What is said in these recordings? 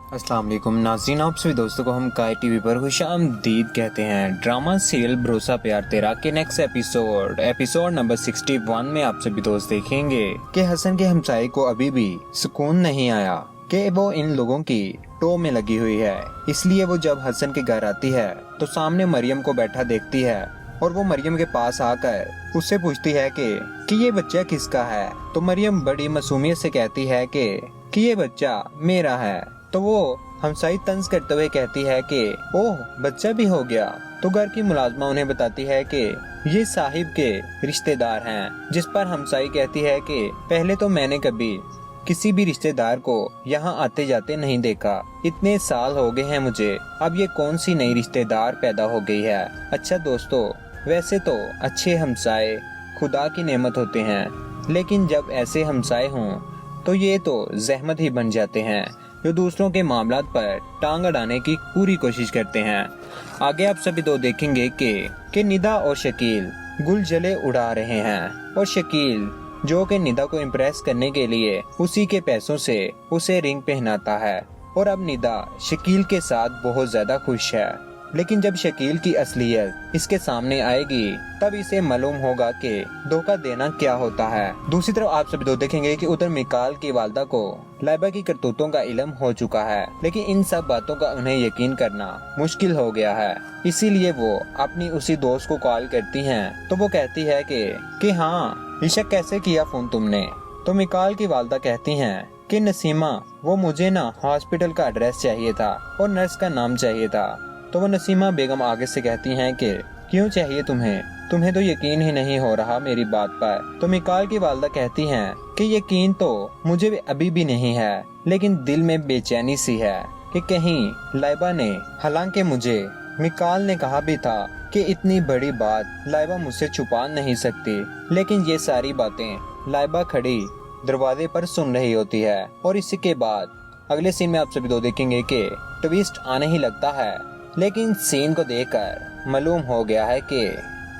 अस्सलाम वालेकुम नाज़रीन, आप सभी दोस्तों को हम काय टीवी पर खुशामदीद कहते हैं। ड्रामा सीरियल भरोसा प्यार तेरा के नेक्स्ट एपिसोड नंबर 61 में आप सभी दोस्त देखेंगे कि हसन के हमसाये को अभी भी सुकून नहीं आया कि वो इन लोगों की टो में लगी हुई है। इसलिए वो जब हसन के घर आती है तो सामने मरियम को बैठा देखती है और वो मरियम के पास आकर उससे पूछती है कि ये बच्चा किसका है। तो मरियम बड़ी मासूमियत से कहती है कि ये बच्चा मेरा है। तो वो हमसाई तंज करते हुए कहती है कि ओह, बच्चा भी हो गया। तो घर की मुलाजमा उन्हें बताती है कि ये साहिब के रिश्तेदार हैं। जिस पर हमसाई कहती है कि पहले तो मैंने कभी किसी भी रिश्तेदार को यहाँ आते जाते नहीं देखा, इतने साल हो गए हैं मुझे, अब ये कौन सी नई रिश्तेदार पैदा हो गई है। अच्छा दोस्तों, वैसे तो अच्छे हमसाए खुदा की नेमत होते हैं, लेकिन जब ऐसे हमसाए हों तो ये तो जहमत ही बन जाते हैं जो दूसरों के मामलात पर टांग अड़ाने की पूरी कोशिश करते हैं। आगे आप सभी तो देखेंगे कि निदा और शकील गुल जले उड़ा रहे हैं और शकील जो कि निदा को इम्प्रेस करने के लिए उसी के पैसों से उसे रिंग पहनाता है। और अब निदा शकील के साथ बहुत ज्यादा खुश है, लेकिन जब शकील की असलियत इसके सामने आएगी तब इसे मालूम होगा कि धोखा देना क्या होता है। दूसरी तरफ आप सभी तो देखेंगे कि उधर मिकाल की वालदा को लाइबा की करतूतों का इल्म हो चुका है, लेकिन इन सब बातों का उन्हें यकीन करना मुश्किल हो गया है। इसीलिए वो अपनी उसी दोस्त को कॉल करती हैं। तो वो कहती है कि हाँ ईशा, कैसे किया फोन तुमने। तो मिकाल की वालदा कहती हैं कि नसीमा, वो मुझे ना हॉस्पिटल का एड्रेस चाहिए था और नर्स का नाम चाहिए था। तो वो नसीमा बेगम आगे से कहती हैं कि क्यों चाहिए तुम्हें तो यकीन ही नहीं हो रहा मेरी बात पर। तो मिकाल की वालदा कहती हैं कि यकीन तो मुझे अभी भी नहीं है, लेकिन दिल में बेचैनी सी है कि कहीं लाइबा ने, हालांकि मुझे मिकाल ने कहा भी था कि इतनी बड़ी बात लाइबा मुझसे छुपा नहीं सकती, लेकिन ये सारी बातें लाइबा खड़ी दरवाजे पर सुन रही होती है। और इसी के बाद अगले सीन में आप सभी तो देखेंगे कि ट्विस्ट आने ही लगता है, लेकिन सीन को देखकर मालूम हो गया है कि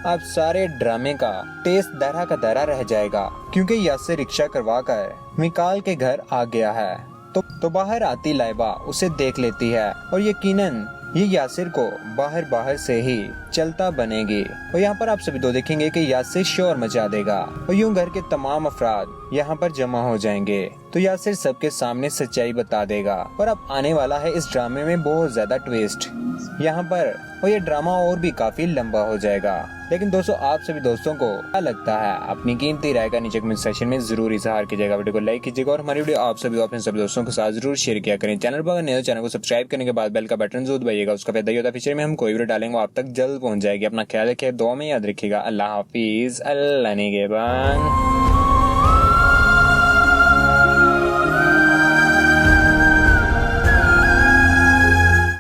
अब सारे ड्रामे का टेस्ट दरा का दरा रह जाएगा, क्योंकि यासिर रिक्शा करवा कर मिकाल के घर आ गया है। तो बाहर आती लाइबा उसे देख लेती है और यकीनन ये यासिर को बाहर से ही चलता बनेगी। और यहाँ पर आप सभी तो देखेंगे कि यासिर शोर मचा देगा और यूं घर के तमाम अफराद यहाँ पर जमा हो जाएंगे। तो यासिर सबके सामने सच्चाई बता देगा और अब आने वाला है इस ड्रामे में बहुत ज्यादा ट्विस्ट यहाँ पर, और ये ड्रामा और भी काफी लंबा हो जाएगा। लेकिन दोस्तों, आप सभी दोस्तों को क्या लगता है, अपनी कीमती राय का नीचे कमेंट सेक्शन में जरूर इजहार कीजिएगा। वीडियो को लाइक कीजिएगा और हमारी वीडियो आप सभी अपने सभी दोस्तों के साथ जरूर शेयर किया करें। चैनल पर नए चैनल को सब्सक्राइब करने के बाद बेल का बटन जरूर दबाइएगा, उसका फायदा ये होता है फ्यूचर में हम कोई वीडियो डालेंगे आप तक जल्द पहुंच जाएगी। अपना ख्याल रखिए, दुआ में याद रखिएगा। अल्लाह हाफिज, अल्लाह निगहबान।